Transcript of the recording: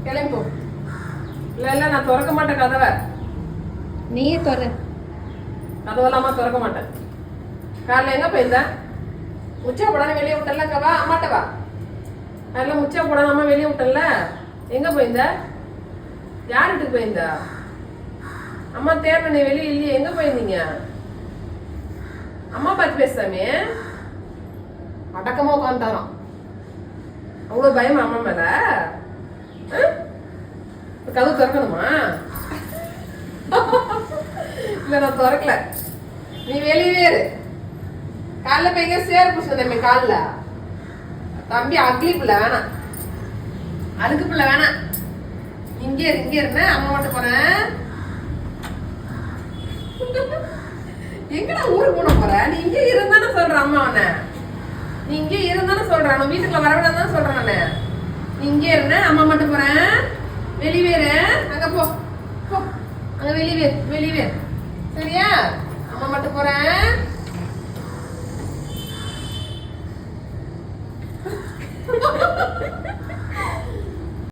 கிளம்பி போ. இல்ல நான் திறக்க மாட்டேன் கதவை. நீயே திற. கதவெல்லாமா திறக்க மாட்டேன். காலைல எங்க போயிருந்த? முச்சா போடாம வெளியே விட்டல கவா அம்மாட்ட வா. காலைல முச்சா போடாம வெளியே விட்டல எங்க போயிருந்த? யார் வீட்டுக்கு போயிருந்த? அம்மா தேர்வு நீ வெளியே இல்லையே, எங்க போயிருந்தீங்க? அம்மா பார்த்து பேசாமே அடக்கமா உட்காந்துட்டாராம். அவ்வளவு பயமா அம்மா மேல? கதவு திறக்கணுமா? இல்ல நான் திறக்கல, நீ வெளியே இரு. காலைல போய் எங்க சேர பூசுனே காலில். தம்பி அக்லி பிள்ளை வேணாம், அழுக்கு பிள்ளை வேணாம். இங்கே இருந்த அம்மா மட்டும் போறேன். எங்கடா ஊருக்கு போன போற? நீ இங்கே இருந்தானே சொல்ற அம்மா அவனை. நீ இங்கே இருந்தானே சொல்றான், நான் வீட்டுக்குள்ள வரவேடான்னு தான் சொல்றேன் நானு. நீ இங்கே இருந்த அம்மா மட்டும் போறேன். வெளிவேறு அங்க போ போ, அங்க வெளியே சரியா? அம்மா மட்டும் போறேன்.